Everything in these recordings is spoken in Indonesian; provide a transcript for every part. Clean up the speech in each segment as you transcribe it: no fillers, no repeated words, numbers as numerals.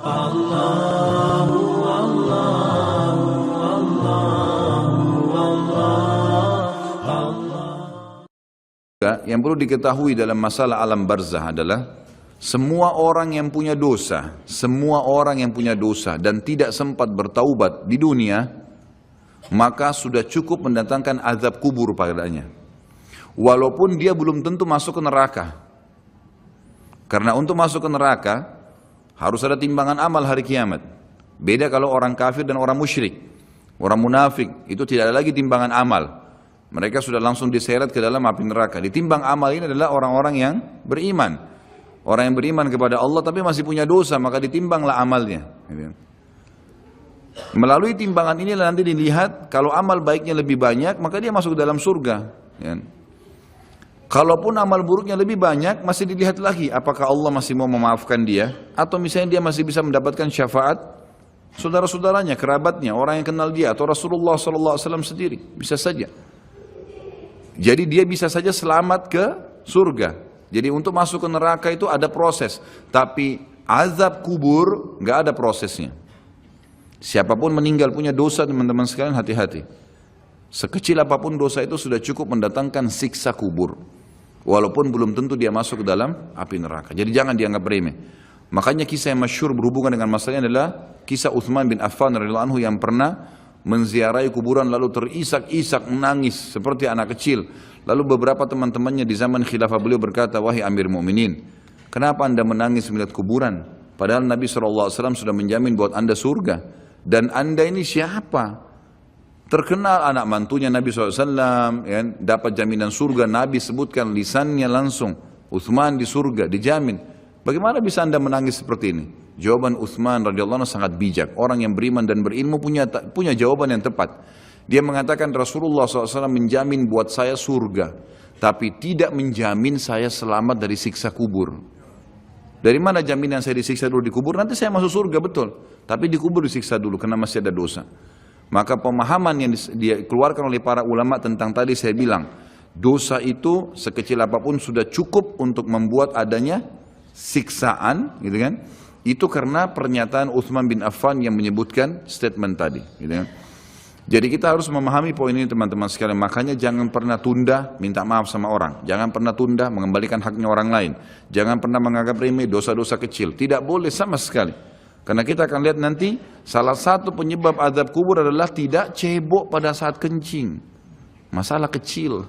Allahu Allahu Allahu Allah. Yang perlu diketahui dalam masalah alam barzah adalah semua orang yang punya dosa, semua orang yang punya dosa dan tidak sempat bertaubat di dunia, maka sudah cukup mendatangkan azab kubur padanya. Walaupun dia belum tentu masuk ke neraka. Karena untuk masuk ke neraka harus ada timbangan amal hari kiamat. Beda kalau orang kafir dan orang musyrik. Orang munafik itu tidak ada lagi timbangan amal. Mereka sudah langsung diseret ke dalam api neraka. Ditimbang amal ini adalah orang-orang yang beriman. Orang yang beriman kepada Allah tapi masih punya dosa, maka ditimbanglah amalnya. Melalui timbangan inilah nanti dilihat, kalau amal baiknya lebih banyak, maka dia masuk ke dalam surga. Kalaupun amal buruknya lebih banyak, masih dilihat lagi, apakah Allah masih mau memaafkan dia, atau misalnya dia masih bisa mendapatkan syafaat saudara-saudaranya, kerabatnya, orang yang kenal dia, atau Rasulullah SAW sendiri, bisa saja. Jadi dia bisa saja selamat ke surga. Jadi untuk masuk ke neraka itu ada proses, tapi azab kubur nggak ada prosesnya. Siapapun meninggal punya dosa, teman-teman sekalian, hati-hati. Sekecil apapun dosa itu sudah cukup mendatangkan siksa kubur, walaupun belum tentu dia masuk ke dalam api neraka. Jadi jangan dianggap remeh. Makanya kisah yang masyhur berhubungan dengan masalahnya adalah kisah Utsman bin Affan radhiyallahu anhu yang pernah menziarahi kuburan lalu terisak-isak menangis seperti anak kecil. Lalu beberapa teman-temannya di zaman khilafah beliau berkata, wahai Amir Mu'minin, kenapa anda menangis melihat kuburan? Padahal Nabi SAW sudah menjamin buat anda surga. Dan anda ini siapa? Terkenal anak mantunya Nabi SAW, ya, dapat jaminan surga. Nabi sebutkan lisannya langsung, Utsman di surga, dijamin. Bagaimana bisa anda menangis seperti ini? Jawaban Utsman radhiyallahu anhu sangat bijak. Orang yang beriman dan berilmu punya jawaban yang tepat. Dia mengatakan Rasulullah SAW menjamin buat saya surga, tapi tidak menjamin saya selamat dari siksa kubur. Dari mana jaminan saya disiksa dulu di kubur? Nanti saya masuk surga betul, tapi di kubur disiksa dulu karena masih ada dosa. Maka pemahaman yang dikeluarkan oleh para ulama tentang tadi saya bilang, dosa itu sekecil apapun sudah cukup untuk membuat adanya siksaan, gitu kan? Itu karena pernyataan Utsman bin Affan yang menyebutkan statement tadi, gitu kan? Jadi kita harus memahami poin ini teman-teman sekalian. Makanya jangan pernah tunda minta maaf sama orang. Jangan pernah tunda mengembalikan haknya orang lain. Jangan pernah menganggap remeh dosa-dosa kecil. Tidak boleh sama sekali. Karena kita akan lihat nanti salah satu penyebab azab kubur adalah tidak cebok pada saat kencing. Masalah kecil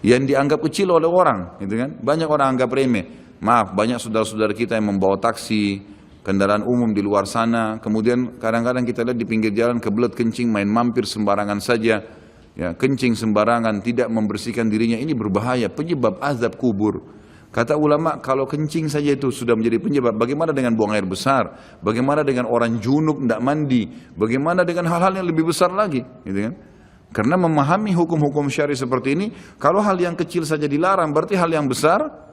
yang dianggap kecil oleh orang, gitu kan? Banyak orang anggap remeh. Maaf, banyak saudara-saudara kita yang membawa taksi, kendaraan umum di luar sana, kemudian kadang-kadang kita lihat di pinggir jalan kebelet kencing, main mampir sembarangan saja, ya, kencing sembarangan, tidak membersihkan dirinya, ini berbahaya, penyebab azab kubur. Kata ulama, kalau kencing saja itu sudah menjadi penyebab, bagaimana dengan buang air besar, bagaimana dengan orang junub tidak mandi, bagaimana dengan hal-hal yang lebih besar lagi, gitu kan? Karena memahami hukum-hukum syar'i seperti ini, kalau hal yang kecil saja dilarang, berarti hal yang besar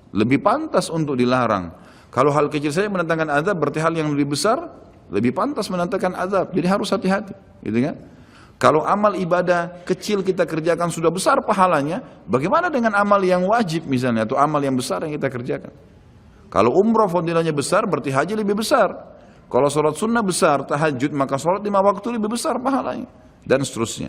lebih pantas untuk dilarang. Kalau hal kecil saja mendatangkan azab, berarti hal yang lebih besar lebih pantas mendatangkan azab. Jadi harus hati-hati, gitu kan? Kalau amal ibadah kecil kita kerjakan sudah besar pahalanya, bagaimana dengan amal yang wajib misalnya atau amal yang besar yang kita kerjakan? Kalau umrah fadilahnya besar, berarti haji lebih besar. Kalau sholat sunnah besar, tahajud, maka sholat 5 waktu lebih besar pahalanya, dan seterusnya.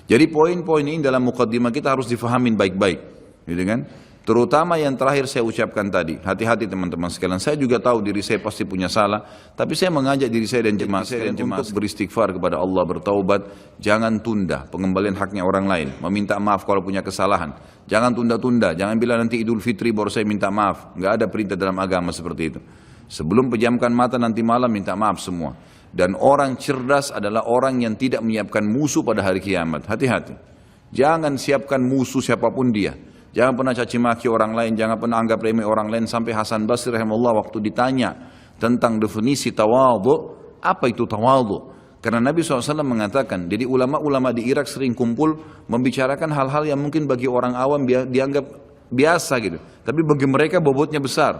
Jadi poin-poin ini dalam mukaddimah kita harus difahamin baik-baik, gitu kan? Terutama yang terakhir saya ucapkan tadi, hati-hati teman-teman sekalian. Saya juga tahu diri saya pasti punya salah, tapi saya mengajak diri saya dan jemaah sekalian untuk beristighfar kepada Allah, bertaubat. Jangan tunda pengembalian haknya orang lain, meminta maaf kalau punya kesalahan. Jangan tunda-tunda, jangan bilang nanti Idul Fitri baru saya minta maaf. Enggak ada perintah dalam agama seperti itu. Sebelum pejamkan mata nanti malam minta maaf semua. Dan orang cerdas adalah orang yang tidak menyiapkan musuh pada hari kiamat. Hati-hati. Jangan siapkan musuh siapapun dia. Jangan pernah caci maki orang lain, jangan pernah anggap remeh orang lain. Sampai Hasan Basri rahimahullah waktu ditanya tentang definisi tawadhu, apa itu tawadhu? Karena Nabi SAW mengatakan, jadi ulama-ulama di Irak sering kumpul membicarakan hal-hal yang mungkin bagi orang awam dianggap biasa gitu, tapi bagi mereka bobotnya besar.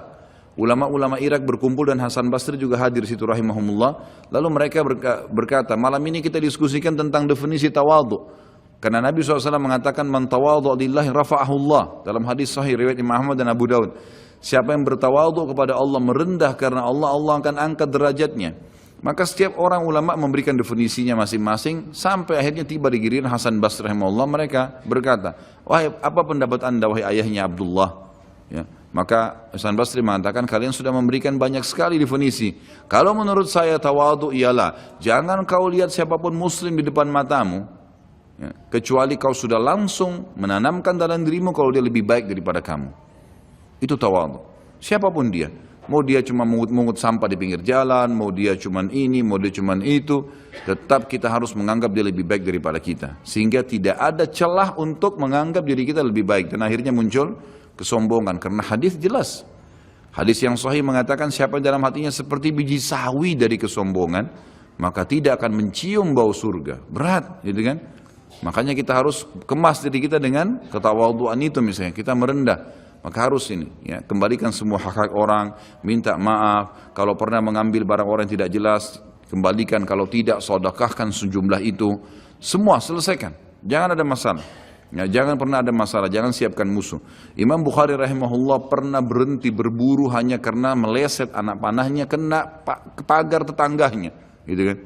Ulama-ulama Irak berkumpul dan Hasan Basri juga hadir situ rahimahumullah. Lalu mereka berkata, malam ini kita diskusikan tentang definisi tawadhu. Karena Nabi SAW mengatakan man tawadhu lillahi rafa'ahullah dalam hadis sahih riwayat Imam Ahmad dan Abu Daud. Siapa yang bertawadhu kepada Allah, merendah karena Allah, Allah akan angkat derajatnya. Maka setiap orang ulama memberikan definisinya masing-masing, sampai akhirnya tiba di giliran Hasan Basri rahimahullah, mereka berkata, wahai, apa pendapat anda wahai ayahnya Abdullah? Ya, maka Hasan Basri mengatakan, kalian sudah memberikan banyak sekali definisi. Kalau menurut saya tawadhu ialah, jangan kau lihat siapapun muslim di depan matamu, ya, kecuali kau sudah langsung menanamkan dalam dirimu kalau dia lebih baik daripada kamu. Itu tawadhu. Siapapun dia, mau dia cuma mungut-mungut sampah di pinggir jalan, mau dia cuma ini, mau dia cuma itu, tetap kita harus menganggap dia lebih baik daripada kita, sehingga tidak ada celah untuk menganggap diri kita lebih baik. Dan akhirnya muncul kesombongan, karena hadis jelas. Hadis yang sahih mengatakan, siapa yang dalam hatinya seperti biji sawi dari kesombongan, maka tidak akan mencium bau surga. Berat, gitu kan? Makanya kita harus kemas diri kita dengan ketawadhuan itu. Misalnya kita merendah, maka harus ini, ya, kembalikan semua hak-hak orang, minta maaf. Kalau pernah mengambil barang orang yang tidak jelas, kembalikan. Kalau tidak, sedekahkan sejumlah itu. Semua selesaikan, jangan ada masalah. Ya, jangan pernah ada masalah, jangan siapkan musuh. Imam Bukhari rahimahullah pernah berhenti berburu hanya karena meleset anak panahnya kena pagar tetangganya, gitu kan?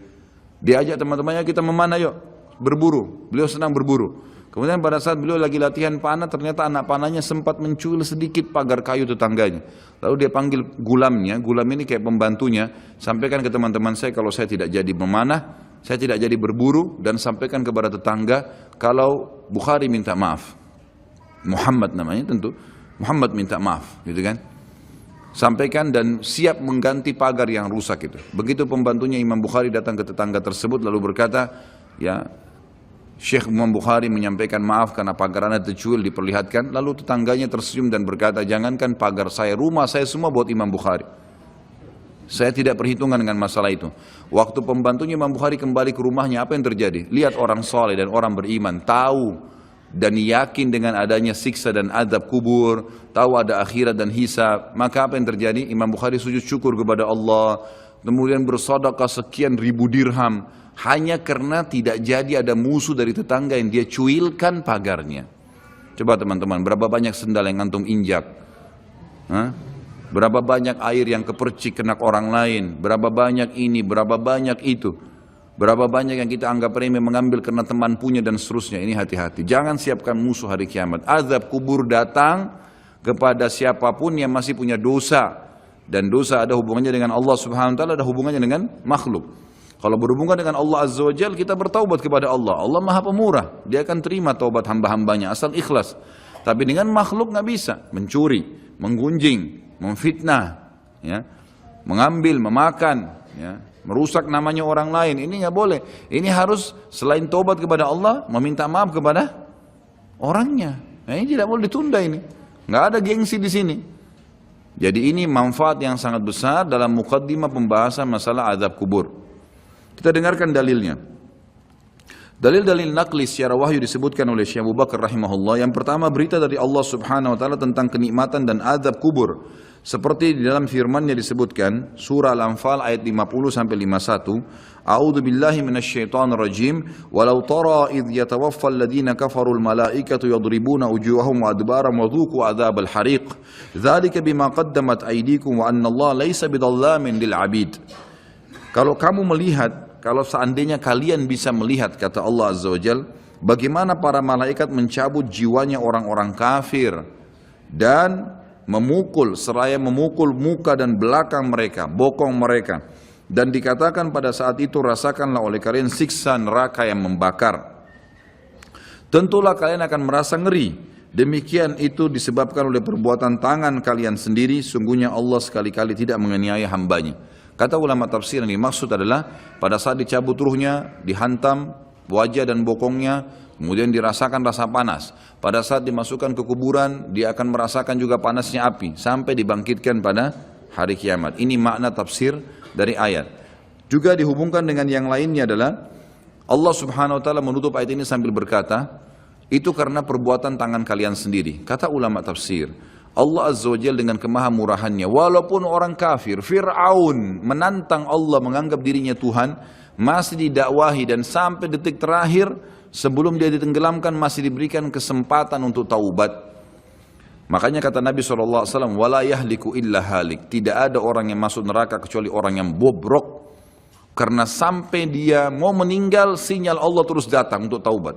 Diajak teman-temannya, kita memanah yuk, berburu. Beliau senang berburu. Kemudian pada saat beliau lagi latihan panah, ternyata anak panahnya sempat mencuil sedikit pagar kayu tetangganya. Lalu dia panggil gulamnya, gulam ini kayak pembantunya, sampaikan ke teman-teman saya kalau saya tidak jadi memanah, saya tidak jadi berburu, dan sampaikan kepada tetangga kalau Bukhari minta maaf. Muhammad namanya tentu, Muhammad minta maaf, gitu kan? Sampaikan dan siap mengganti pagar yang rusak itu. Begitu pembantunya Imam Bukhari datang ke tetangga tersebut lalu berkata, ya, Syekh Imam Bukhari menyampaikan maaf karena pagar anda tercuil, diperlihatkan. Lalu tetangganya tersenyum dan berkata, jangankan pagar saya, rumah saya semua buat Imam Bukhari. Saya tidak perhitungan dengan masalah itu. Waktu pembantunya Imam Bukhari kembali ke rumahnya, apa yang terjadi? Lihat orang soleh dan orang beriman, tahu dan yakin dengan adanya siksa dan azab kubur, tahu ada akhirat dan hisab. Maka apa yang terjadi? Imam Bukhari sujud syukur kepada Allah, kemudian bersedekah sekian ribu dirham, hanya karena tidak jadi ada musuh dari tetangga yang dia cuilkan pagarnya. Coba teman-teman, berapa banyak sendal yang antum injak? Hah? Berapa banyak air yang kepercik kena orang lain? Berapa banyak ini, berapa banyak itu? Berapa banyak yang kita anggap remeh mengambil karena teman punya dan seterusnya. Ini hati-hati, jangan siapkan musuh hari kiamat. Azab kubur datang kepada siapapun yang masih punya dosa. Dan dosa ada hubungannya dengan Allah subhanahu wa ta'ala, ada hubungannya dengan makhluk. Kalau berhubungan dengan Allah azza wa jalla, kita bertaubat kepada Allah. Allah maha pemurah, dia akan terima taubat hamba-hambanya asal ikhlas. Tapi dengan makhluk nggak bisa, mencuri, menggunjing, memfitnah, ya, mengambil, memakan, ya, merusak namanya orang lain. Ini nggak boleh. Ini harus selain taubat kepada Allah, meminta maaf kepada orangnya. Nah, ini tidak boleh ditunda ini. Nggak ada gengsi di sini. Jadi ini manfaat yang sangat besar dalam mukaddimah pembahasan masalah azab kubur. Kita dengarkan dalilnya. Dalil-dalil naqli secara wahyu disebutkan oleh Syekh Abu Bakar rahimahullah. Yang pertama, berita dari Allah subhanahu wa ta'ala tentang kenikmatan dan azab kubur. Seperti di dalam firman-Nya disebutkan, surah Al-Anfal ayat 50-51, A'udzu billahi minasyaitonir rajim, walau tara idh yatawaffal ladina kafarul malaikatu yadribuna wujuhahum wa adbarahum wa dhuqu adzabal hariq. Dzalika bima qaddamat aydikum wa anna Allah laisa bidhallamin lil 'abid. Kalau kamu melihat, kalau seandainya kalian bisa melihat, kata Allah azza wajal, bagaimana para malaikat mencabut jiwanya orang-orang kafir dan memukul, seraya memukul muka dan belakang mereka, bokong mereka. Dan dikatakan pada saat itu, rasakanlah oleh kalian siksa neraka yang membakar. Tentulah kalian akan merasa ngeri. Demikian itu disebabkan oleh perbuatan tangan kalian sendiri. Sungguhnya Allah sekali-kali tidak menganiaya hambanya. Kata ulama tafsir yang dimaksud adalah pada saat dicabut ruhnya, dihantam wajah dan bokongnya, kemudian dirasakan rasa panas. Pada saat dimasukkan ke kuburan, dia akan merasakan juga panasnya api sampai dibangkitkan pada hari kiamat. Ini makna tafsir dari ayat. Juga dihubungkan dengan yang lainnya adalah Allah subhanahu wa ta'ala menutup ayat ini sambil berkata, itu karena perbuatan tangan kalian sendiri. Kata ulama tafsir, Allah azza wa jalla dengan kemahamurahannya, walaupun orang kafir, Fir'aun menantang Allah menganggap dirinya Tuhan, masih didakwahi dan sampai detik terakhir sebelum dia ditenggelamkan masih diberikan kesempatan untuk taubat. Makanya kata Nabi SAW, wala yahliku illa halik. Tidak ada orang yang masuk neraka kecuali orang yang bobrok. Karena sampai dia mau meninggal, sinyal Allah terus datang untuk taubat.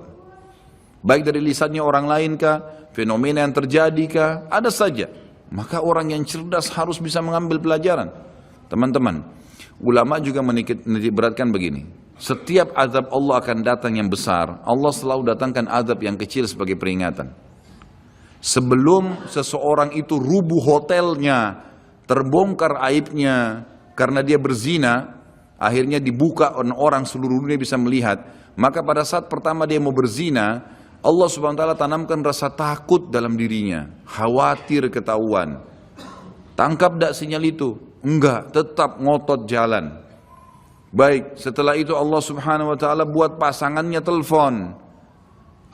Baik dari lisannya orang lain kah, fenomena yang terjadi kah, ada saja. Maka orang yang cerdas harus bisa mengambil pelajaran. Teman-teman, ulama juga menitikberatkan begini. Setiap azab Allah akan datang yang besar, Allah selalu datangkan azab yang kecil sebagai peringatan. Sebelum seseorang itu rubuh hotelnya, terbongkar aibnya karena dia berzina, akhirnya dibuka orang seluruh dunia bisa melihat, maka pada saat pertama dia mau berzina, Allah Subhanahu wa taala tanamkan rasa takut dalam dirinya, khawatir ketahuan. Tangkap tak sinyal itu? Enggak, tetap ngotot jalan. Baik, setelah itu Allah Subhanahu wa taala buat pasangannya telepon.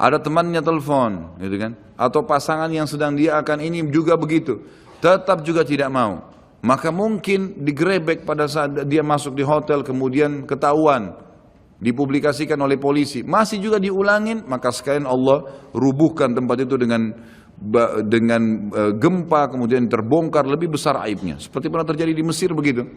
Ada temannya telepon, gitu kan? Atau pasangan yang sedang dia akan ini juga begitu. Tetap juga tidak mau. Maka mungkin digerebek pada saat dia masuk di hotel, kemudian ketahuan, dipublikasikan oleh polisi. Masih juga diulangin, maka sekalian Allah rubuhkan tempat itu dengan gempa, kemudian terbongkar lebih besar aibnya. Seperti pernah terjadi di Mesir begitu.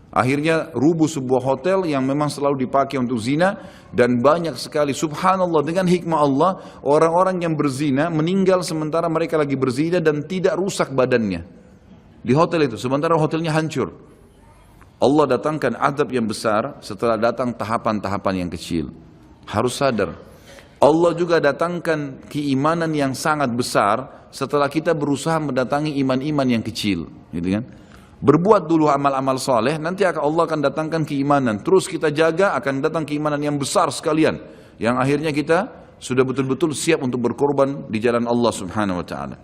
Akhirnya rubuh sebuah hotel yang memang selalu dipakai untuk zina, dan banyak sekali, subhanallah, dengan hikmah Allah, orang-orang yang berzina meninggal sementara mereka lagi berzina dan tidak rusak badannya di hotel itu, sementara hotelnya hancur. Allah datangkan azab yang besar setelah datang tahapan-tahapan yang kecil. Harus sadar, Allah juga datangkan keimanan yang sangat besar setelah kita berusaha mendatangi iman-iman yang kecil, gitu kan? Berbuat dulu amal-amal soleh, nanti Allah akan datangkan keimanan. Terus kita jaga, akan datang keimanan yang besar sekalian, yang akhirnya kita sudah betul-betul siap untuk berkorban di jalan Allah Subhanahu wa taala.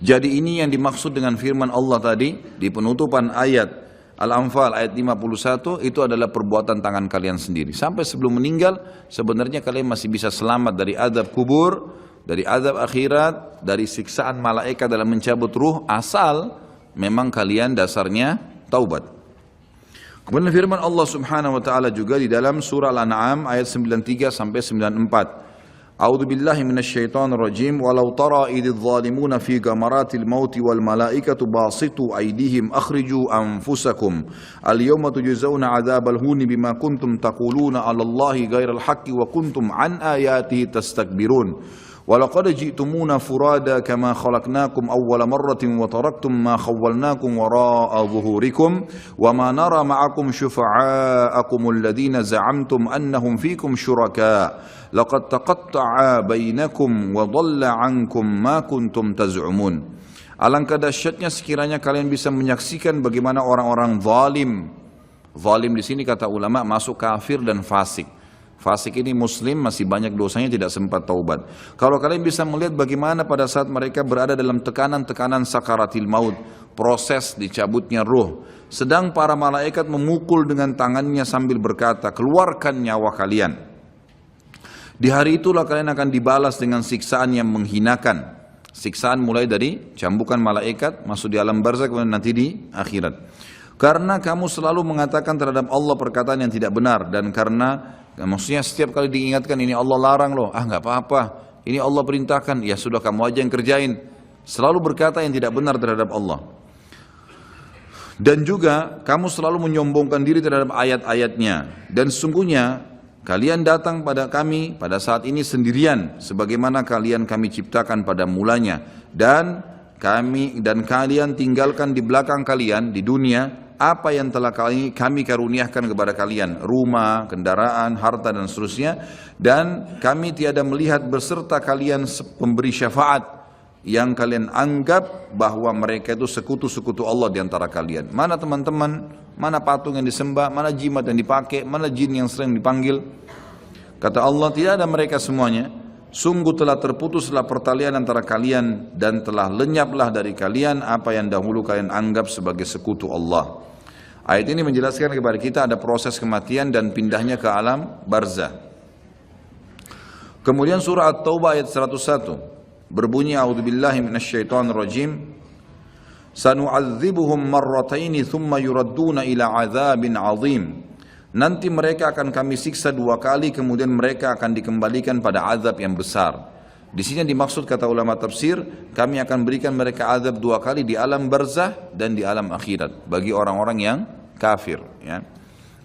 Jadi ini yang dimaksud dengan firman Allah tadi di penutupan ayat Al-Anfal ayat 51, itu adalah perbuatan tangan kalian sendiri. Sampai sebelum meninggal, sebenarnya kalian masih bisa selamat dari azab kubur, dari azab akhirat, dari siksaan malaikat dalam mencabut ruh, asal memang kalian dasarnya taubat. Kemudian firman Allah Subhanahu wa taala juga di dalam surah Al-An'am ayat 93 sampai 94. A'udzu billahi minasyaitonir rajim, walau tara idz zalimuna fi gamaratil mauti wal malaikatu basitu aydihim akhriju anfusakum al-yawma tujzauna 'adzabal huni bima kuntum taquluna 'alallahi ghairal haqqi wa kuntum an ayatihi tastakbirun. وَلَقَدْ جِئْتُمُونَ فُرَادًا كَمَا خَلَقْنَاكُمْ أَوَّلَ مَرَّةٍ وَتَرَكْتُمْ مَا خَوَّلْنَاكُمْ وَرَاءَ ظُهُورِكُمْ وَمَا نَرَى مَعَكُمْ شُفَعَاءَكُمُ الَّذِينَ زَعَمْتُمْ أَنَّهُمْ فِيكُمْ شُرَكَاءُ لَقَدْ تَقَطَّعَ بَيْنَكُمْ وَضَلَّ عَنْكُمْ مَا كُنْتُمْ تَزْعُمُونَ. Alangkah dahsyatnya sekiranya kalian bisa menyaksikan bagaimana orang-orang zalim. Zalim di sini kata ulama masuk kafir dan fasik. Fasik ini muslim, masih banyak dosanya, tidak sempat taubat. Kalau kalian bisa melihat bagaimana pada saat mereka berada dalam tekanan-tekanan sakaratil maut, proses dicabutnya ruh, sedang para malaikat memukul dengan tangannya sambil berkata, keluarkan nyawa kalian. Di hari itulah kalian akan dibalas dengan siksaan yang menghinakan. Siksaan mulai dari cambukan malaikat, masuk di alam barzakh, kemudian nanti di akhirat. Karena kamu selalu mengatakan terhadap Allah perkataan yang tidak benar, dan karena maksudnya setiap kali diingatkan ini Allah larang loh, nggak apa-apa, ini Allah perintahkan, ya sudah kamu aja yang kerjain. Selalu berkata yang tidak benar terhadap Allah. Dan juga kamu selalu menyombongkan diri terhadap ayat-ayatnya. Dan sesungguhnya kalian datang pada kami pada saat ini sendirian, sebagaimana kami ciptakan pada mulanya. Dan kalian tinggalkan di belakang kalian di dunia apa yang telah kami karuniakan kepada kalian, rumah, kendaraan, harta dan seterusnya, dan kami tiada melihat beserta kalian pemberi syafaat yang kalian anggap bahwa mereka itu sekutu-sekutu Allah di antara kalian. Mana teman-teman, mana patung yang disembah, mana jimat yang dipakai, mana jin yang sering dipanggil. Kata Allah, tidak ada mereka semuanya. Sungguh telah terputuslah pertalian antara kalian dan telah lenyaplah dari kalian apa yang dahulu kalian anggap sebagai sekutu Allah. Ayat ini menjelaskan kepada kita ada proses kematian dan pindahnya ke alam barzah. Kemudian surah At-Taubah ayat 101 berbunyi, a'udzubillahi minasyaitonirrajim, sanu'adzibuhum marrataini thumma yuradduna ila 'adzabin 'adzim. Nanti mereka akan kami siksa 2 kali, kemudian mereka akan dikembalikan pada azab yang besar. Di sini dimaksud kata ulama tafsir, kami akan berikan mereka azab 2 kali di alam barzah dan di alam akhirat bagi orang-orang yang kafir. Ya.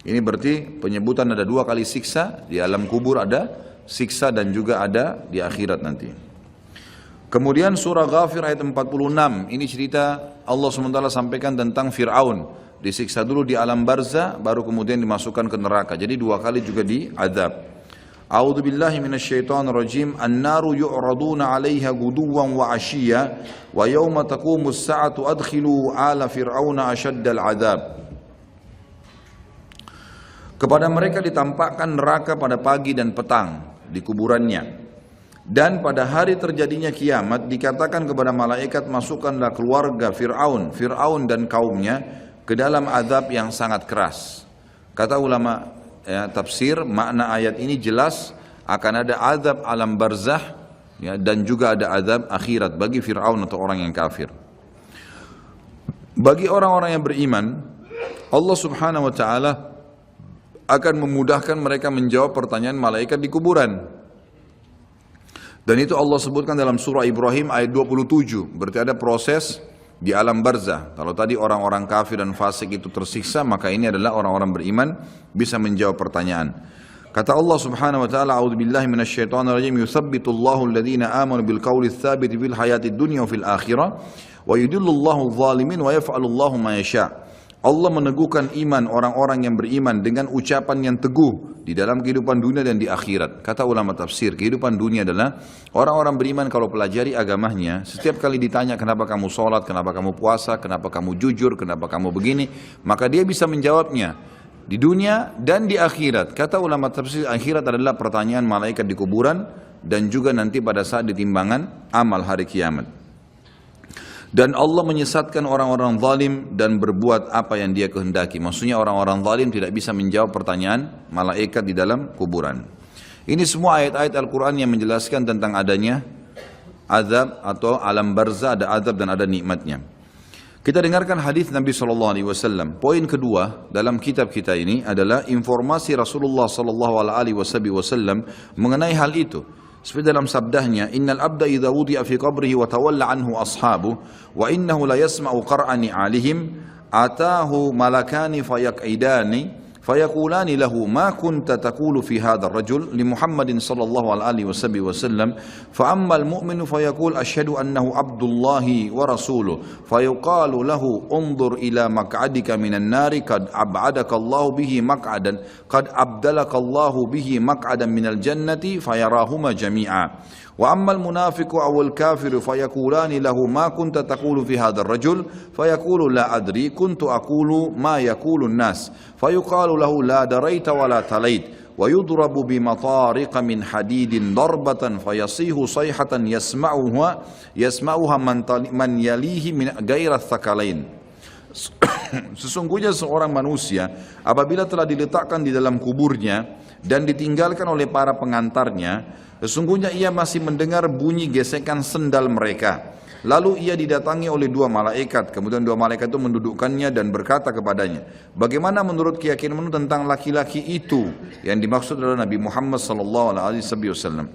Ini berarti penyebutan ada 2 kali siksa, di alam kubur ada siksa dan juga ada di akhirat nanti. Kemudian surah Ghafir ayat 46, ini cerita Allah SWT sampaikan tentang Fir'aun. Disiksa dulu di alam barzah, baru kemudian dimasukkan ke neraka. Jadi 2 kali juga diazab. A'udzu billahi minasyaitonir rajim. An-naru yu'raduna 'alaiha ghuduwan wa 'ashiyya wa yawma taqumus sa'atu adkhilu ala fir'auna ashaddal 'adzab. Kepada mereka ditampakkan neraka pada pagi dan petang di kuburannya. Dan pada hari terjadinya kiamat dikatakan kepada malaikat, masukkanlah keluarga Fir'aun dan kaumnya ke dalam azab yang sangat keras. Kata ulama tafsir, makna ayat ini jelas akan ada azab alam barzah ya, dan juga ada azab akhirat bagi Fir'aun atau orang yang kafir. Bagi orang-orang yang beriman, Allah Subhanahu wa taala akan memudahkan mereka menjawab pertanyaan malaikat di kuburan. Dan itu Allah sebutkan dalam surah Ibrahim ayat 27. Berarti ada proses di alam barzah. Kalau tadi orang-orang kafir dan fasik itu tersiksa, maka ini adalah orang-orang beriman bisa menjawab pertanyaan. Kata Allah Subhanahu wa taala, a'udzubillahi minasyaitonir rajim, yutsabbitullahu alladhina amanu bil qawli tsabiti fil hayatid dunya wa fil akhirah wa yudhillullahu adh-dhalimin wa yaf'alullahu ma yasha'. Allah meneguhkan iman orang-orang yang beriman dengan ucapan yang teguh di dalam kehidupan dunia dan di akhirat. Kata ulama tafsir, kehidupan dunia adalah orang-orang beriman kalau pelajari agamanya, setiap kali ditanya kenapa kamu sholat, kenapa kamu puasa, kenapa kamu jujur, kenapa kamu begini, maka dia bisa menjawabnya di dunia dan di akhirat. Kata ulama tafsir, akhirat adalah pertanyaan malaikat di kuburan dan juga nanti pada saat ditimbangan amal hari kiamat. Dan Allah menyesatkan orang-orang zalim dan berbuat apa yang dia kehendaki. Maksudnya orang-orang zalim tidak bisa menjawab pertanyaan malaikat di dalam kuburan. Ini semua ayat-ayat Al-Quran yang menjelaskan tentang adanya azab atau alam barzah, ada azab dan ada nikmatnya. Kita dengarkan hadis Nabi SAW. Poin kedua dalam kitab kita ini adalah informasi Rasulullah SAW mengenai hal itu. Seperti dalam sabdahnya, innal abda idza wudi'a fi qabrihi wa tawalla anhu ashabu wa innahu la yasma'u qar'ani 'alihim atahu malakani fayaq'idani fayaqulani lahu ma kunta taqulu fi hadha ar-rajul li Muhammadin sallallahu alaihi wasallam fa amma al-mu'minu fayaqul asyhadu annahu abdullahi wa rasuluhu fayuqalu lahu unzur ila maq'adika minan nari qad ab'adaka Allah bihi maq'adan qad abdalaka Allah bihi maq'adan minal jannati fayarahuma jami'a. وأما المنافق أو الكافر فيقولان له ما كنت تقول في هذا الرجل فيقول لا أدري كنت أقول ما يقول الناس فيقال له لا دريت ولا تليت ويضرب بمطارق من حديد ضربة فيصيح صيحة يسمعها من يليه من غير الثقلين. Sesungguhnya seorang manusia apabila telah diletakkan di dalam kuburnya dan ditinggalkan oleh para pengantarnya, sesungguhnya ia masih mendengar bunyi gesekan sendal mereka. Lalu ia didatangi oleh 2 malaikat. Kemudian 2 malaikat itu mendudukkannya dan berkata kepadanya, bagaimana menurut keyakinanmu tentang laki-laki itu? Yang dimaksud adalah Nabi Muhammad SAW.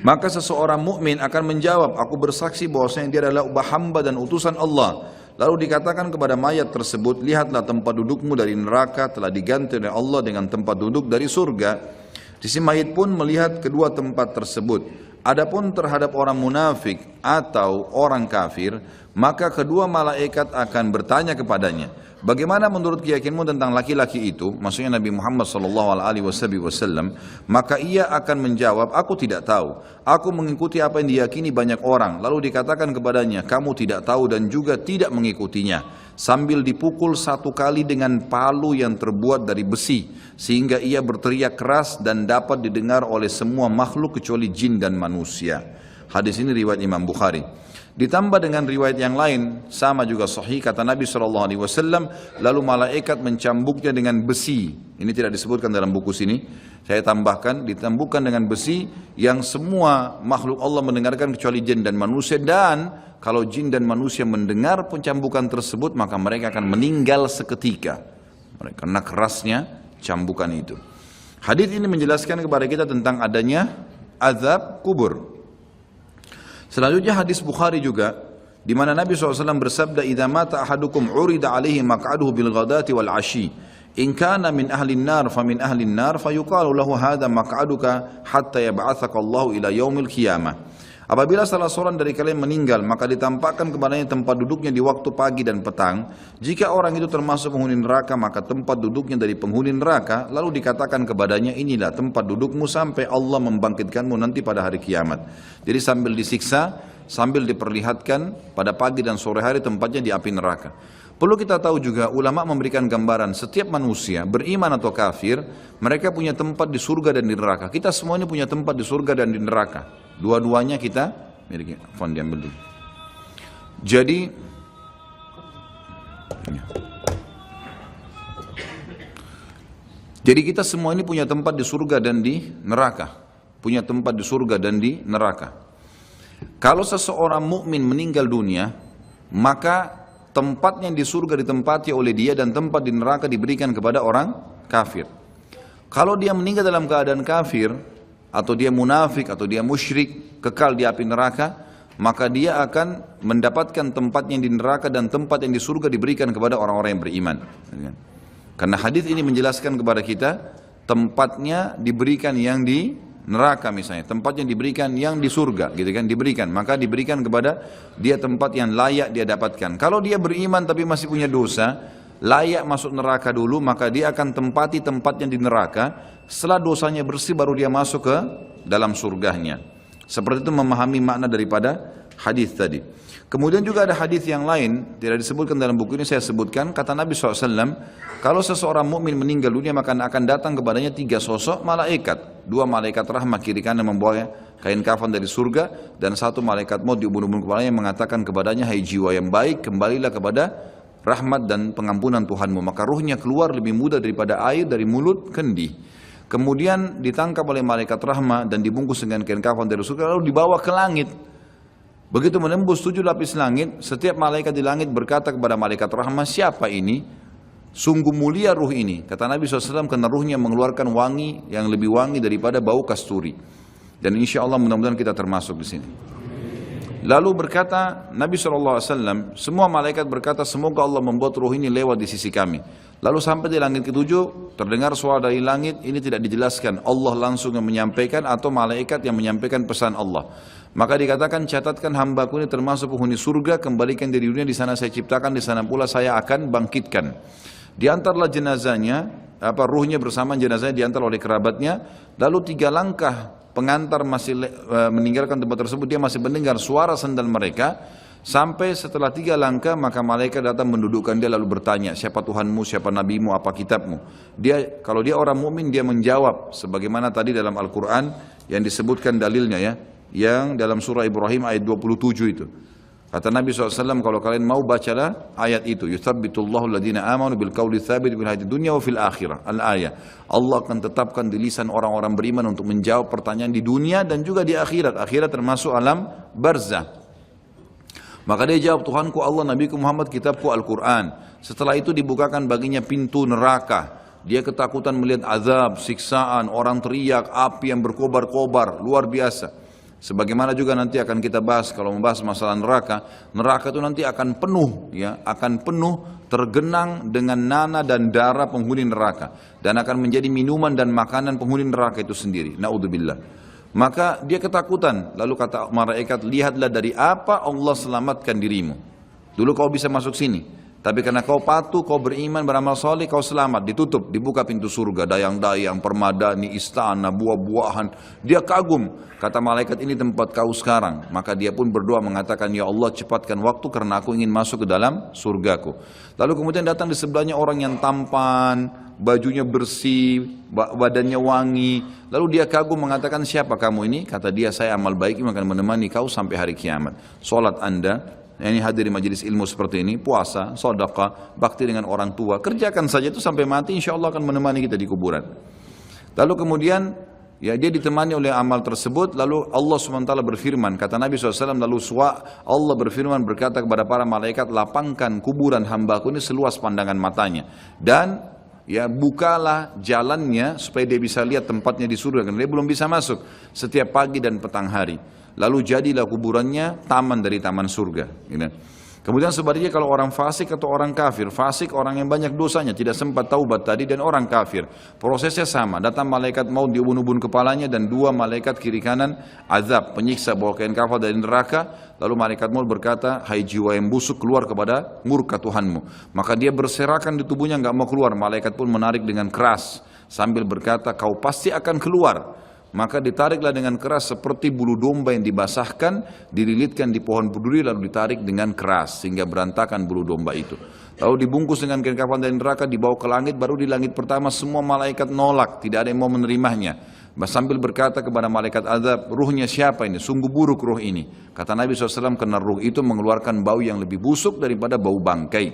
Maka seseorang mukmin akan menjawab, aku bersaksi bahwasanya dia adalah hamba dan utusan Allah. Lalu dikatakan kepada mayat tersebut, lihatlah tempat dudukmu dari neraka telah diganti oleh Allah dengan tempat duduk dari surga. Si mayit pun melihat kedua tempat tersebut. Adapun terhadap orang munafik atau orang kafir, maka kedua malaikat akan bertanya kepadanya, bagaimana menurut keyakinanmu tentang laki-laki itu? Maksudnya Nabi Muhammad SAW. Maka ia akan menjawab, aku tidak tahu. Aku mengikuti apa yang diyakini banyak orang. Lalu dikatakan kepadanya, kamu tidak tahu dan juga tidak mengikutinya. Sambil dipukul 1 kali dengan palu yang terbuat dari besi, sehingga ia berteriak keras dan dapat didengar oleh semua makhluk kecuali jin dan manusia. Hadis ini riwayat Imam Bukhari. Ditambah dengan riwayat yang lain, sama juga sahih, kata Nabi SAW, lalu malaikat mencambuknya dengan besi. Ini tidak disebutkan dalam buku sini, saya tambahkan, ditambukkan dengan besi yang semua makhluk Allah mendengarkan kecuali jin dan manusia. Dan kalau jin dan manusia mendengar pencambukan tersebut, maka mereka akan meninggal seketika karena kerasnya cambukan itu. Hadis ini menjelaskan kepada kita tentang adanya azab kubur. Selanjutnya hadis Bukhari juga, di mana Nabi SAW bersabda, "Idza mata ahadukum urida alaihi maq'aduhu bil ghadati wal 'ashi. In kana min ahli an-nar fa min ahli an-nar fa yuqalu lahu hadha maq'aduka hatta yab'atsaka Allahu ila yaumil qiyamah." Apabila salah seorang dari kalian meninggal, maka ditampakkan kepadanya tempat duduknya di waktu pagi dan petang. Jika orang itu termasuk penghuni neraka, maka tempat duduknya dari penghuni neraka. Lalu dikatakan kepadanya, inilah tempat dudukmu sampai Allah membangkitkanmu nanti pada hari kiamat. Jadi sambil disiksa, sambil diperlihatkan pada pagi dan sore hari tempatnya di api neraka. Perlu kita tahu juga, ulama memberikan gambaran setiap manusia, beriman atau kafir, mereka punya tempat di surga dan di neraka. Kita semuanya punya tempat di surga dan di neraka. Dua-duanya kita miliki. Fon diambil dulu. Jadi kita semua ini punya tempat di surga dan di neraka. Punya tempat di surga dan di neraka. Kalau seseorang mukmin meninggal dunia, maka tempatnya di surga ditempati oleh dia dan tempat di neraka diberikan kepada orang kafir. Kalau dia meninggal dalam keadaan kafir, atau dia munafik, atau dia musyrik, kekal di api neraka, maka dia akan mendapatkan tempatnya di neraka dan tempat yang di surga diberikan kepada orang-orang yang beriman. Karena hadis ini menjelaskan kepada kita, tempatnya diberikan yang di neraka misalnya, tempatnya diberikan yang di surga, gitu kan, diberikan, maka diberikan kepada dia tempat yang layak dia dapatkan. Kalau dia beriman tapi masih punya dosa, layak masuk neraka dulu, maka dia akan tempati tempatnya di neraka. Setelah dosanya bersih baru dia masuk ke dalam surganya. Seperti itu memahami makna daripada hadis tadi. Kemudian juga ada hadis yang lain, tidak disebutkan dalam buku ini, saya sebutkan, kata Nabi SAW, kalau seseorang mukmin meninggal dunia maka akan datang kepadanya 3 sosok malaikat. 2 malaikat rahmat kiri kanan membawa kain kafan dari surga, dan 1 malaikat maut di ubun-ubun kepalanya yang mengatakan kepadanya, hai jiwa yang baik, kembalilah kepada rahmat dan pengampunan Tuhanmu. Maka ruhnya keluar lebih mudah daripada air dari mulut kendi. Kemudian ditangkap oleh malaikat rahmat dan dibungkus dengan kain kafan dari surga, lalu dibawa ke langit. Begitu menembus 7 lapis langit, setiap malaikat di langit berkata kepada malaikat rahmat, siapa ini? Sungguh mulia ruh ini. Kata Nabi SAW, karena ruhnya mengeluarkan wangi yang lebih wangi daripada bau kasturi. Dan insya Allah mudah-mudahan kita termasuk di sini. Lalu berkata Nabi SAW, semua malaikat berkata, semoga Allah membuat ruh ini lewat di sisi kami. Lalu sampai di langit ke-7, terdengar suara dari langit, ini tidak dijelaskan, Allah langsung yang menyampaikan atau malaikat yang menyampaikan pesan Allah. Maka dikatakan, catatkan hambaku ini termasuk penghuni surga, kembalikan dari dunia, di sana saya ciptakan, di sana pula saya akan bangkitkan. Diantarlah jenazahnya, ruhnya bersama jenazahnya diantar oleh kerabatnya, lalu 3 langkah pengantar masih meninggalkan tempat tersebut, dia masih mendengar suara sandal mereka. Sampai setelah 3 langkah, maka malaikat datang mendudukkan dia lalu bertanya, siapa Tuhanmu, siapa nabimu, apa kitabmu? Kalau dia orang mukmin, dia menjawab sebagaimana tadi dalam Al-Quran yang disebutkan dalilnya ya, yang dalam surah Ibrahim ayat 27 itu. Kata Nabi SAW, kalau kalian mau bacalah ayat itu, yuthabbitullahu alladhina amanu bil qawli tsabit fil hayatid dunya wa fil akhirah. Al-ayah. Allah akan tetapkan di lisan orang-orang beriman untuk menjawab pertanyaan di dunia dan juga di akhirat. Akhirat termasuk alam barzah. Maka dia jawab, Tuhanku Allah, Nabiku Muhammad, kitabku Al-Quran. Setelah itu dibukakan baginya pintu neraka. Dia ketakutan melihat azab, siksaan, orang teriak, api yang berkobar-kobar, luar biasa. Sebagaimana juga nanti akan kita bahas kalau membahas masalah neraka. Neraka itu nanti akan penuh, ya, akan penuh tergenang dengan nanah dan darah penghuni neraka, dan akan menjadi minuman dan makanan penghuni neraka itu sendiri. Naudzubillah. Maka dia ketakutan. Lalu kata malaikat, lihatlah dari apa Allah selamatkan dirimu. Dulu kau bisa masuk sini, tapi karena kau patuh, kau beriman, beramal soleh, kau selamat. Ditutup, dibuka pintu surga, dayang-dayang, permadani, istana, buah-buahan. Dia kagum. Kata malaikat, ini tempat kau sekarang. Maka dia pun berdoa mengatakan, ya Allah cepatkan waktu karena aku ingin masuk ke dalam surgaku. Lalu kemudian datang di sebelahnya orang yang tampan, bajunya bersih, badannya wangi. Lalu dia kagum mengatakan, siapa kamu ini? Kata dia, saya amal baik yang akan menemani kau sampai hari kiamat. Salat anda, ini hadir di majelis ilmu seperti ini, puasa, sedekah, bakti dengan orang tua, kerjakan saja itu sampai mati, insya Allah akan menemani kita di kuburan. Lalu kemudian ya dia ditemani oleh amal tersebut. Lalu Allah SWT berfirman, kata Nabi SAW, lalu Allah berfirman berkata kepada para malaikat, lapangkan kuburan hambaku ini seluas pandangan matanya, dan ya bukalah jalannya supaya dia bisa lihat tempatnya di surga, karena dia belum bisa masuk setiap pagi dan petang hari. lalu jadilah kuburannya taman dari taman surga. Gitu. Kemudian sebaliknya kalau orang fasik atau orang kafir, fasik orang yang banyak dosanya, tidak sempat taubat tadi, dan orang kafir, prosesnya sama. Datang malaikat maut diubun-ubun kepalanya dan dua malaikat kiri kanan azab, penyiksa bawa kain kafan dari neraka. Lalu malaikat maut berkata, hai jiwa yang busuk, keluar kepada murka Tuhanmu. Maka dia berserakan di tubuhnya, nggak mau keluar. Malaikat pun menarik dengan keras sambil berkata, kau pasti akan keluar. Maka ditariklah dengan keras seperti bulu domba yang dibasahkan, dililitkan di pohon berduri lalu ditarik dengan keras sehingga berantakan bulu domba itu. Lalu dibungkus dengan kain kafan dari neraka, dibawa ke langit. Baru di langit pertama semua malaikat nolak, tidak ada yang mau menerimanya. Sambil berkata kepada malaikat azab, ruhnya siapa ini? Sungguh buruk ruh ini. Kata Nabi SAW, karena ruh itu mengeluarkan bau yang lebih busuk daripada bau bangkai.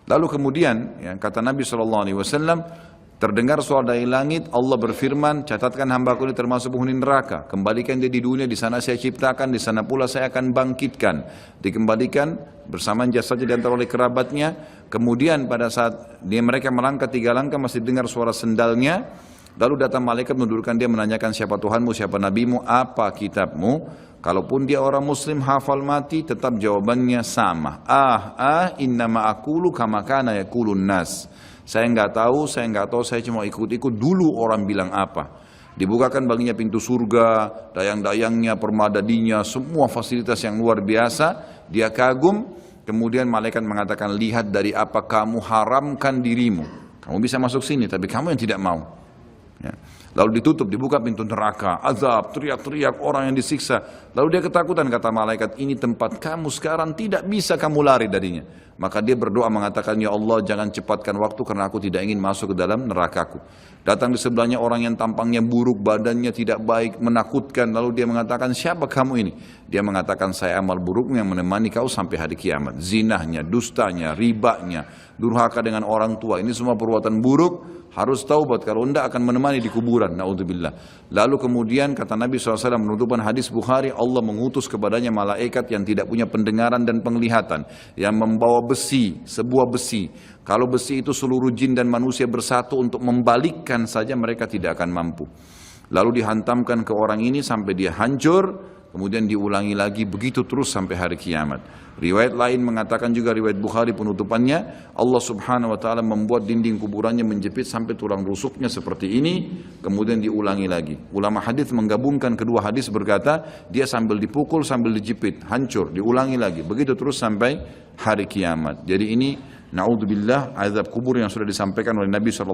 Lalu kemudian kata Nabi SAW, terdengar suara dari langit, Allah berfirman, catatkan hambaku ini termasuk penghuni neraka. Kembalikan dia di dunia, di sana saya ciptakan, di sana pula saya akan bangkitkan. Dikembalikan bersamaan jasadnya diantar oleh kerabatnya. Kemudian pada saat mereka melangkah 3 langkah masih dengar suara sendalnya. Lalu datang malaikat mendudukkan dia, menanyakan siapa Tuhanmu, siapa nabimu, apa kitabmu. Kalaupun dia orang muslim hafal mati, tetap jawabannya sama. Innama aqulu kama kana yaqulun nas. Saya nggak tahu, saya cuma ikut-ikut dulu orang bilang apa. Dibukakan baginya pintu surga, dayang-dayangnya, permadadinya, semua fasilitas yang luar biasa. Dia kagum, kemudian malaikat mengatakan, lihat dari apa kamu haramkan dirimu. Kamu bisa masuk sini, tapi kamu yang tidak mau. Ya. Lalu ditutup, dibuka pintu neraka, azab, teriak-teriak orang yang disiksa. Lalu dia ketakutan, kata malaikat, ini tempat kamu sekarang, tidak bisa kamu lari darinya. Maka dia berdoa mengatakan, ya Allah jangan cepatkan waktu karena aku tidak ingin masuk ke dalam nerakaku. Datang di sebelahnya orang yang tampangnya buruk, badannya tidak baik, menakutkan. Lalu dia mengatakan, siapa kamu ini? Dia mengatakan, saya amal burukmu yang menemani kau sampai hari kiamat. Zinahnya, dustanya, ribanya, durhaka dengan orang tua, ini semua perbuatan buruk. Harus taubat, kalau tidak akan menemani di kuburan. Na'udzubillah. Lalu kemudian kata Nabi SAW menutupan hadis Bukhari, Allah mengutus kepadanya malaikat yang tidak punya pendengaran dan penglihatan, yang membawa besi, sebuah besi. Kalau besi itu seluruh jin dan manusia bersatu untuk membalikkan saja, mereka tidak akan mampu. Lalu dihantamkan ke orang ini sampai dia hancur, kemudian diulangi lagi, begitu terus sampai hari kiamat. Riwayat lain mengatakan juga, riwayat Bukhari penutupannya, Allah subhanahu wa ta'ala membuat dinding kuburannya menjepit sampai tulang rusuknya seperti ini, kemudian diulangi lagi. Ulama hadis menggabungkan kedua hadis, berkata dia sambil dipukul sambil dijepit, hancur, diulangi lagi, begitu terus sampai hari kiamat. Jadi ini na'udzubillah azab kubur yang sudah disampaikan oleh Nabi SAW.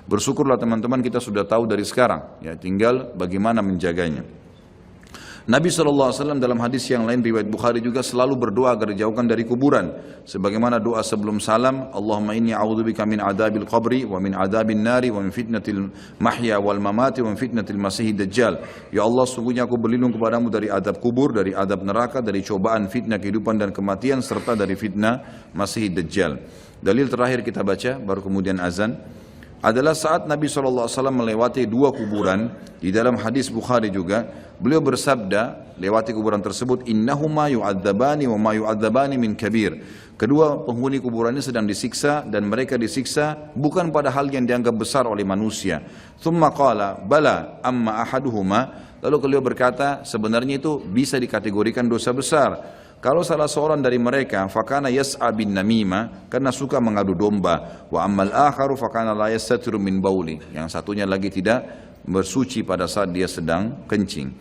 Bersyukurlah teman-teman, kita sudah tahu dari sekarang, ya tinggal bagaimana menjaganya. Nabi SAW dalam hadis yang lain riwayat Bukhari juga selalu berdoa agar dijauhkan dari kuburan. Sebagaimana doa sebelum salam, Allahumma inni a'udzubika min adabil qabri wa min adabin nari wa min fitnatil mahya wal mamati wa min fitnatil masih dajjal. Ya Allah, sungguhnya aku berlindung kepadamu dari adab kubur, dari adab neraka, dari cobaan fitnah kehidupan dan kematian, serta dari fitnah masih dajjal. Dalil terakhir kita baca, baru kemudian azan, adalah saat Nabi SAW melewati 2 kuburan. Di dalam hadis Bukhari juga beliau bersabda lewati kuburan tersebut, innahuma yu'adzabani wa ma yu'adzabani min kabir. Kedua penghuni kuburan ini sedang disiksa, dan mereka disiksa bukan pada hal yang dianggap besar oleh manusia. Thumma qala bala amma ahaduhuma. Lalu beliau berkata, sebenarnya itu bisa dikategorikan dosa besar. Kalau salah seorang dari mereka fakana yas'a bin namima, karena suka mengadu domba, wa ammal akharu fakana la yastatiru min bauli, yang satunya lagi tidak bersuci pada saat dia sedang kencing.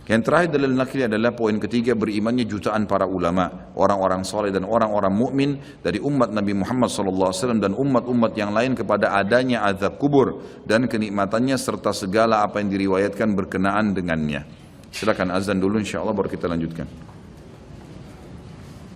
Yang terakhir dalil nakli adalah poin ketiga, berimannya jutaan para ulama, orang-orang soleh dan orang-orang mukmin dari umat Nabi Muhammad SAW dan umat-umat yang lain kepada adanya azab kubur dan kenikmatannya serta segala apa yang diriwayatkan berkenaan dengannya. Silakan azan dulu, insyaallah baru kita lanjutkan.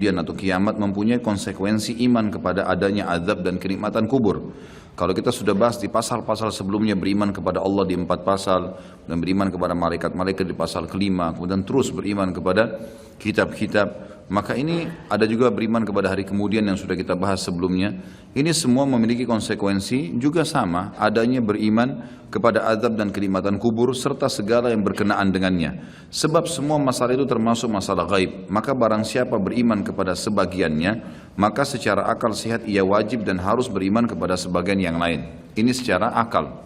Atau kiamat mempunyai konsekuensi iman kepada adanya azab dan kenikmatan kubur. Kalau kita sudah bahas di pasal-pasal sebelumnya, beriman kepada Allah di 4 pasal, dan beriman kepada malaikat-malaikat di pasal kelima, kemudian terus beriman kepada kitab-kitab, maka ini ada juga beriman kepada hari kemudian yang sudah kita bahas sebelumnya. Ini semua memiliki konsekuensi juga sama, adanya beriman kepada azab dan kenikmatan kubur serta segala yang berkenaan dengannya. Sebab semua masalah itu termasuk masalah gaib. Maka barang siapa beriman kepada sebagiannya, maka secara akal sehat ia wajib dan harus beriman kepada sebagian yang lain. Ini secara akal.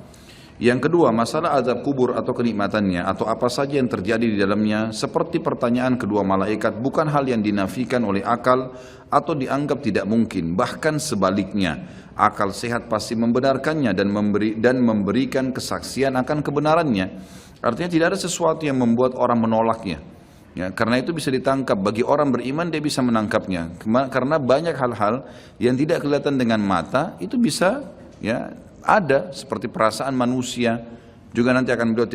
Yang kedua, masalah azab kubur atau kenikmatannya atau apa saja yang terjadi di dalamnya seperti pertanyaan kedua malaikat bukan hal yang dinafikan oleh akal atau dianggap tidak mungkin, bahkan sebaliknya akal sehat pasti membenarkannya dan memberikan kesaksian akan kebenarannya. Artinya tidak ada sesuatu yang membuat orang menolaknya. Ya, karena itu bisa ditangkap, bagi orang beriman dia bisa menangkapnya. Karena banyak hal-hal yang tidak kelihatan dengan mata itu bisa ya ada, seperti perasaan manusia. Juga nanti akan beliau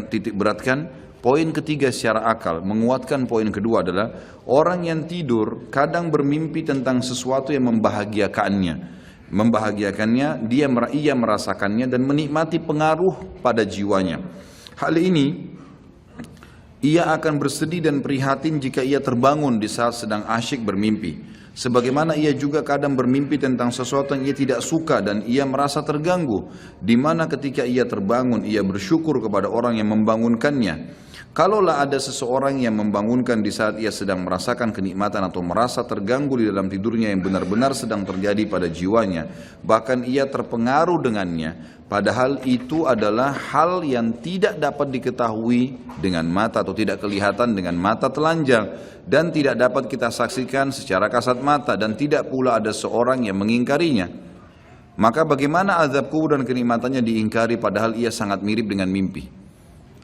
titik beratkan. Poin ketiga secara akal, menguatkan poin kedua adalah orang yang tidur kadang bermimpi tentang sesuatu yang membahagiakannya, ia merasakannya dan menikmati pengaruh pada jiwanya. Hal ini ia akan bersedih dan prihatin jika ia terbangun di saat sedang asyik bermimpi. Sebagaimana ia juga kadang bermimpi tentang sesuatu yang ia tidak suka dan ia merasa terganggu, di mana ketika ia terbangun ia bersyukur kepada orang yang membangunkannya. Kalaulah ada seseorang yang membangunkan di saat ia sedang merasakan kenikmatan atau merasa terganggu di dalam tidurnya yang benar-benar sedang terjadi pada jiwanya, bahkan ia terpengaruh dengannya, padahal itu adalah hal yang tidak dapat diketahui dengan mata atau tidak kelihatan dengan mata telanjang dan tidak dapat kita saksikan secara kasat mata dan tidak pula ada seorang yang mengingkarinya. Maka bagaimana azab kubur dan kenikmatannya diingkari padahal ia sangat mirip dengan mimpi?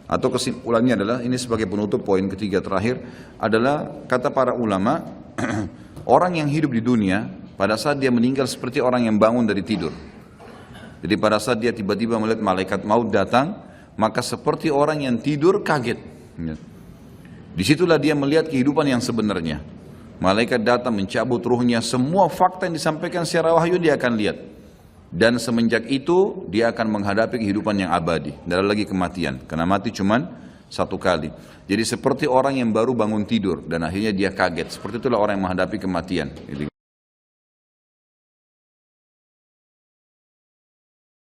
Atau kesimpulannya adalah, ini sebagai penutup poin ketiga terakhir, adalah kata para ulama, orang yang hidup di dunia pada saat dia meninggal seperti orang yang bangun dari tidur. Jadi pada saat dia tiba-tiba melihat malaikat maut datang, maka seperti orang yang tidur kaget. Disitulah dia melihat kehidupan yang sebenarnya. Malaikat datang mencabut ruhnya, semua fakta yang disampaikan secara wahyu dia akan lihat. Dan semenjak itu dia akan menghadapi kehidupan yang abadi, tidak ada lagi kematian, karena mati cuman satu kali. Jadi seperti orang yang baru bangun tidur dan akhirnya dia kaget, seperti itulah orang yang menghadapi kematian.